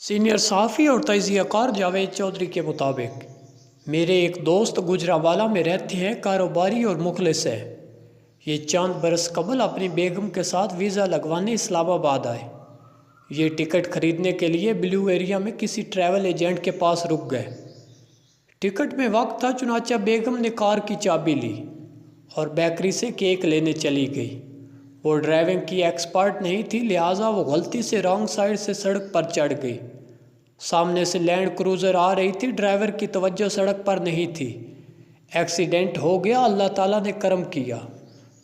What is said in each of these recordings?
Senior सहाफ़ी और तजिया कार जावेद चौधरी के मुताबिक मेरे एक दोस्त गुजरांवाला में रहते हैं, कारोबारी और मुखलिस है। ये चंद बरस कबल अपनी बेगम के साथ वीज़ा लगवाने इस्लामाबाद आए। ये टिकट ख़रीदने के लिए ब्लू एरिया में किसी ट्रैवल एजेंट के पास रुक गए। टिकट में वक्त था, चुनाचा बेगम ने कार की चाबी ली और बेकरी से केक लेने चली गई। वो ड्राइविंग की एक्सपर्ट नहीं थी, लिहाजा वो गलती से रॉन्ग साइड से सड़क पर चढ़ गई। सामने से लैंड क्रूज़र आ रही थी, ड्राइवर की तवज्जो सड़क पर नहीं थी। एक्सीडेंट हो गया, अल्लाह ताला ने करम किया।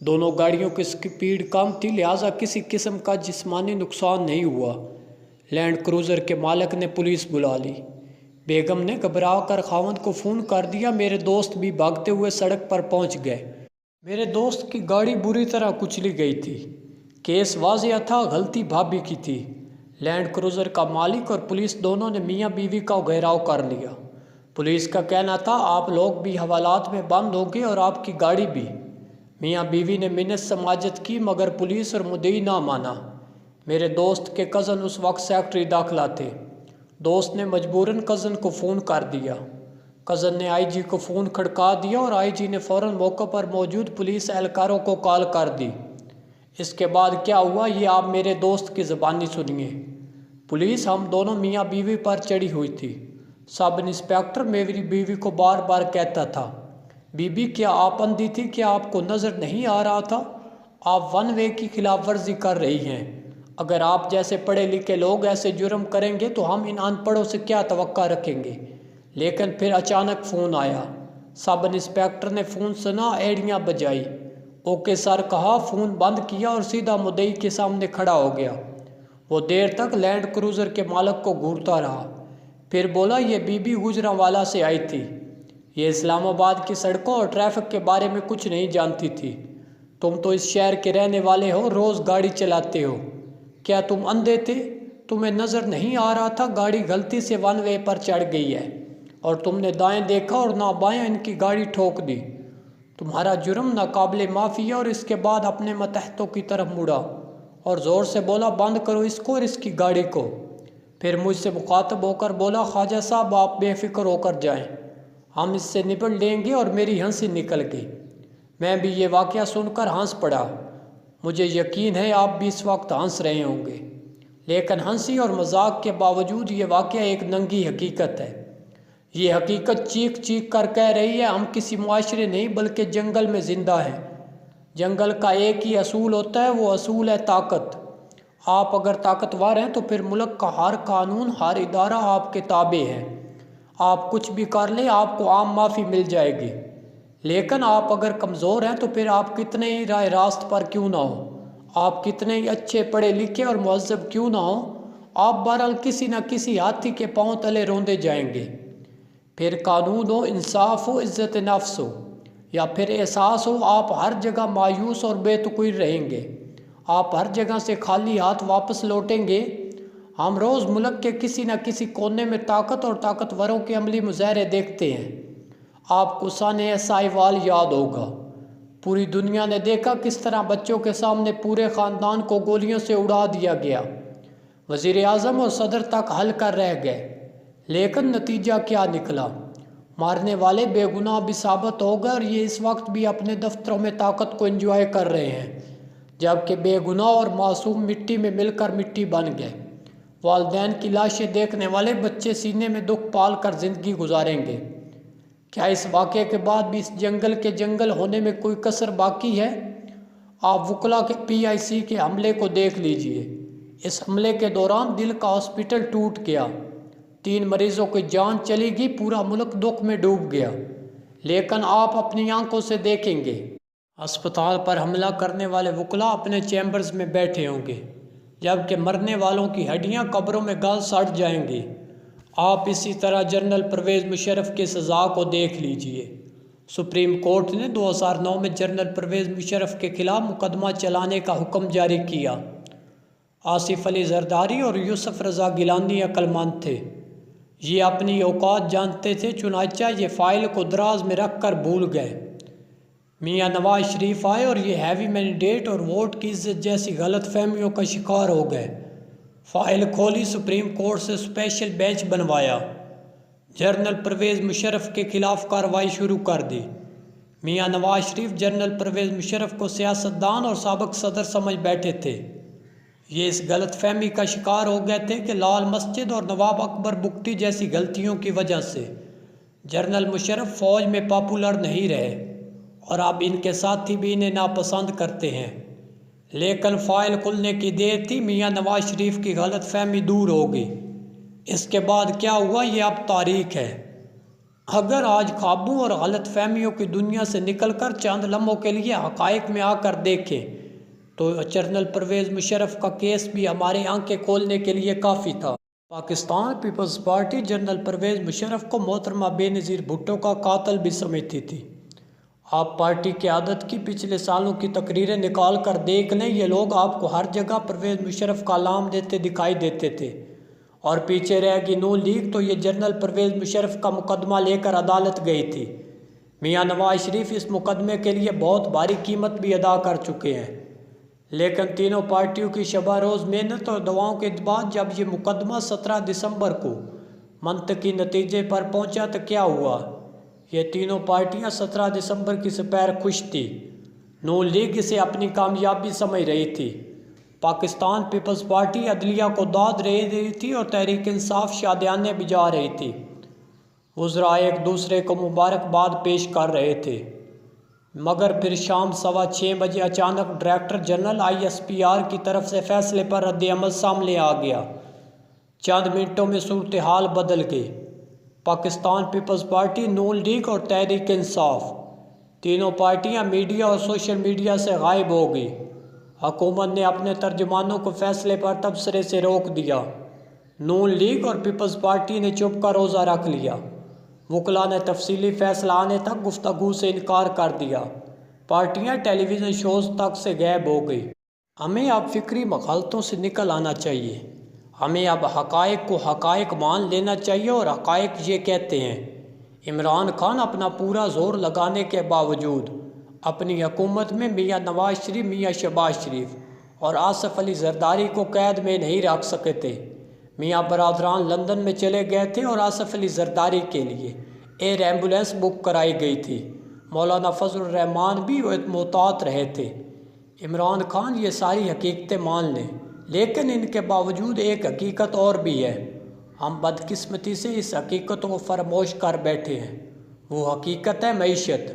दोनों गाड़ियों की स्पीड कम थी, लिहाजा किसी किस्म का जिस्मानी नुकसान नहीं हुआ। लैंड क्रूज़र के मालिक ने पुलिस बुला ली। बेगम ने घबरा कर खावंद को फ़ोन कर दिया। मेरे दोस्त भी भागते हुए सड़क पर पहुंच गए। मेरे दोस्त की गाड़ी बुरी तरह कुचली गई थी। केस वाज़ेह था, गलती भाभी की थी। लैंड क्रूज़र का मालिक और पुलिस दोनों ने मियाँ बीवी का घेराव कर लिया। पुलिस का कहना था आप लोग भी हवालात में बंद होंगे और आपकी गाड़ी भी। मियाँ बीवी ने मिन्नत समाजत की, मगर पुलिस और मुद्दई ना माना। मेरे दोस्त के कज़न उस वक्त सेक्रेटरी दाखिला थे। दोस्त ने मजबूरन कज़न को फ़ोन कर दिया। कज़न ने आईजी को फ़ोन खड़का दिया और आईजी ने फ़ौरन मौके पर मौजूद पुलिस एहलकारों को कॉल कर दी। इसके बाद क्या हुआ ये आप मेरे दोस्त की ज़बानी सुनिए। पुलिस हम दोनों मियाँ बीवी पर चढ़ी हुई थी। सब इंस्पेक्टर मेरी बीवी को बार बार कहता था, बीबी क्या आप अंधी थी, क्या आपको नज़र नहीं आ रहा था? आप वन वे की खिलाफ वर्जी कर रही हैं। अगर आप जैसे पढ़े लिखे लोग ऐसे जुर्म करेंगे तो हम इन अनपढ़ों से क्या तवक्का रखेंगे। लेकिन फिर अचानक फ़ोन आया। सब इंस्पेक्टर ने फ़ोन सुना, एड़ियाँ बजाई। ओके सर कहा, फ़ोन बंद किया और सीधा मुद्दई के सामने खड़ा हो गया। वो देर तक लैंड क्रूज़र के मालिक को घूरता रहा, फिर बोला ये बीबी गुजरांवाला से आई थी। ये इस्लामाबाद की सड़कों और ट्रैफिक के बारे में कुछ नहीं जानती थी। तुम तो इस शहर के रहने वाले हो, रोज़ गाड़ी चलाते हो। क्या तुम अंधे थे? तुम्हें नज़र नहीं आ रहा था गाड़ी गलती से वन वे पर चढ़ गई है और तुमने दाएं देखा और ना बाएं इनकी गाड़ी ठोक दी। तुम्हारा जुर्म नाकाबिले माफ़ी है। और इसके बाद अपने मतहतों की तरफ मुड़ा और ज़ोर से बोला बंद करो इसको और इसकी गाड़ी को। फिर मुझसे मुखातब होकर बोला, ख्वाजा साहब आप बेफिक्र होकर जाएं, हम इससे निपट लेंगे। और मेरी हंसी निकल गई। मैं भी ये वाक़या सुनकर हंस पड़ा। मुझे यकीन है आप भी इस वक्त हंस रहे होंगे, लेकिन हंसी और मजाक के बावजूद ये वाक़या एक नंगी हकीकत है। ये हकीकत चीख चीख कर कह रही है हम किसी मुआशरे नहीं बल्कि जंगल में ज़िंदा हैं। जंगल का एक ही असूल होता है, वो असूल है ताकत। आप अगर ताकतवर हैं तो फिर मुल्क का हर कानून, हर इदारा आपके ताबे है। आप कुछ भी कर लें, आपको आम माफ़ी मिल जाएगी। लेकिन आप अगर कमज़ोर हैं तो फिर आप कितने ही राह रास्त पर क्यों ना हो, आप कितने ही अच्छे पढ़े लिखे और मुहज़्ज़ब क्यों ना हो, आप बहरहाल किसी न किसी हाथी के पाँव तले रोंदे जाएंगे। फिर कानून हो, इंसाफ हो, इज़्ज़त नफ्स हो या फिर एहसास हो, आप हर जगह मायूस और बेतुकीर रहेंगे। आप हर जगह से खाली हाथ वापस लौटेंगे। हम रोज़ मुल्क के किसी न किसी कोने में ताकत और ताकतवरों के अमली मुजाहरे देखते हैं। आपको साने साहिवाल याद होगा। पूरी दुनिया ने देखा किस तरह बच्चों के सामने पूरे ख़ानदान को गोलियों से उड़ा दिया गया। वज़ीर आज़म और सदर तक हल कर रह गए, लेकिन नतीजा क्या निकला? मारने वाले बेगुनाह भी साबित हो गए और ये इस वक्त भी अपने दफ्तरों में ताकत को एंजॉय कर रहे हैं, जबकि बेगुनाह और मासूम मिट्टी में मिलकर मिट्टी बन गए। वालिदैन की लाशें देखने वाले बच्चे सीने में दुख पाल कर ज़िंदगी गुजारेंगे। क्या इस वाक़े के बाद भी इस जंगल के जंगल होने में कोई कसर बाकी है? आप वकला के PIC के हमले को देख लीजिए। इस हमले के दौरान दिल का हॉस्पिटल टूट गया, 3 मरीजों की जान चली गई, पूरा मुल्क दुख में डूब गया। लेकिन आप अपनी आंखों से देखेंगे अस्पताल पर हमला करने वाले वकला अपने चैम्बर्स में बैठे होंगे, जबकि मरने वालों की हड्डियां कब्रों में गल सड़ जाएंगी। आप इसी तरह जनरल परवेज़ मुशर्रफ की सज़ा को देख लीजिए। सुप्रीम कोर्ट ने 2009 में जनरल परवेज़ मुशर्रफ के खिलाफ मुकदमा चलाने का हुक्म जारी किया। आसिफ अली जरदारी और यूसुफ रज़ा गिलानी अक्लमंद थे। ये अपनी औकात जानते थे, चुनाचा ये फ़ाइल को दराज में रख कर भूल गए। मियाँ नवाज शरीफ आए और ये हैवी मैंडेट और वोट की इज्जत जैसी गलत फहमियों का शिकार हो गए। فائل کھولی، سپریم کورٹ سے اسپیشل بینچ بنوایا، جنرل پرویز مشرف کے خلاف کارروائی شروع کر دی۔ میاں نواز شریف جنرل پرویز مشرف کو سیاستدان اور سابق صدر سمجھ بیٹھے تھے۔ یہ اس غلط فہمی کا شکار ہو گئے تھے کہ لال مسجد اور نواب اکبر بگٹی جیسی غلطیوں کی وجہ سے جنرل مشرف فوج میں پاپولر نہیں رہے اور اب ان کے ساتھی بھی انہیں ناپسند کرتے ہیں۔ لیکن فائل کھلنے کی دیر تھی، میاں نواز شریف کی غلط فہمی دور ہوگی۔ اس کے بعد کیا ہوا یہ اب تاریخ ہے۔ اگر آج خوابوں اور غلط فہمیوں کی دنیا سے نکل کر چند لمحوں کے لیے حقائق میں آ کر دیکھیں تو جنرل پرویز مشرف کا کیس بھی ہماری آنکھیں کھولنے کے لیے کافی تھا۔ Pakistan Peoples Party general Pervez Musharraf کو محترمہ بے نظیر بھٹو کا قاتل بھی سمجھتی تھی۔ آپ پارٹی کی عادت کی پچھلے سالوں کی تقریریں نکال کر دیکھ لیں، یہ لوگ آپ کو ہر جگہ پرویز مشرف کا نام دیتے دکھائی دیتے تھے، اور پیچھے رہ گی نون لیگ تو یہ جنرل پرویز مشرف کا مقدمہ لے کر عدالت گئی تھی۔ میاں نواز شریف اس مقدمے کے لیے بہت بھاری قیمت بھی ادا کر چکے ہیں، لیکن تینوں پارٹیوں کی شبہ روز محنت اور دعاؤں کے بعد جب یہ مقدمہ 17 دسمبر کو منطقی نتیجے پر پہنچا تو کیا ہوا؟ یہ تینوں پارٹیاں 17 دسمبر کی سپیر خوش تھی۔ نون لیگ اسے اپنی کامیابی سمجھ رہی تھی، پاکستان پیپلز پارٹی عدلیہ کو داد دے رہی تھی اور تحریک انصاف شادیانے بجا رہی تھی۔ وزراء ایک دوسرے کو مبارکباد پیش کر رہے تھے، مگر پھر شام 6:15 بجے اچانک ڈائریکٹر جنرل ISPR کی طرف سے فیصلے پر رد عمل سامنے آ گیا۔ چند منٹوں میں صورتحال بدل گئی۔ پاکستان پیپلز پارٹی، نون لیگ اور تحریک انصاف تینوں پارٹیاں میڈیا اور سوشل میڈیا سے غائب ہو گئی۔ حکومت نے اپنے ترجمانوں کو فیصلے پر تبصرے سے روک دیا۔ نون لیگ اور پیپلز پارٹی نے چپ کا روزہ رکھ لیا۔ وکلاء نے تفصیلی فیصلہ آنے تک گفتگو سے انکار کر دیا۔ پارٹیاں ٹیلی ویژن شوز تک سے غائب ہو گئی۔ ہمیں اب فکری مغالطوں سے نکل آنا چاہیے۔ ہمیں اب حقائق کو حقائق مان لینا چاہیے، اور حقائق یہ کہتے ہیں عمران خان اپنا پورا زور لگانے کے باوجود اپنی حکومت میں میاں نواز شریف، میاں شہباز شریف اور آصف علی زرداری کو قید میں نہیں رکھ سکے تھے۔ میاں برادران لندن میں چلے گئے تھے اور آصف علی زرداری کے لیے ایئر ایمبولینس بک کرائی گئی تھی۔ مولانا فضل الرحمان بھی محتاط رہے تھے۔ عمران خان یہ ساری حقیقتیں مان لیں، لیکن ان کے باوجود ایک حقیقت اور بھی ہے۔ ہم بدقسمتی سے اس حقیقت کو فراموش کر بیٹھے ہیں۔ وہ حقیقت ہے معیشت۔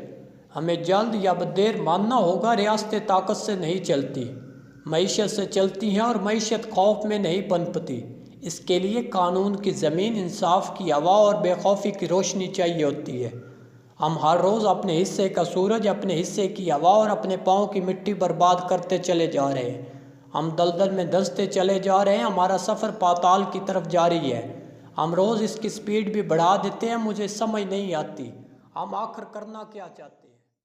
ہمیں جلد یا بدیر ماننا ہوگا، ریاستیں طاقت سے نہیں چلتی، معیشت سے چلتی ہیں، اور معیشت خوف میں نہیں پنپتی۔ اس کے لیے قانون کی زمین، انصاف کی ہوا اور بے خوفی کی روشنی چاہیے ہوتی ہے۔ ہم ہر روز اپنے حصے کا سورج، اپنے حصے کی ہوا اور اپنے پاؤں کی مٹی برباد کرتے چلے جا رہے ہیں۔ ہم دلدل میں دھنستے چلے جا رہے ہیں، ہمارا سفر پاتال کی طرف جاری ہے۔ ہم روز اس کی سپیڈ بھی بڑھا دیتے ہیں، مجھے سمجھ نہیں آتی ہم آخر کرنا کیا چاہتے ہیں۔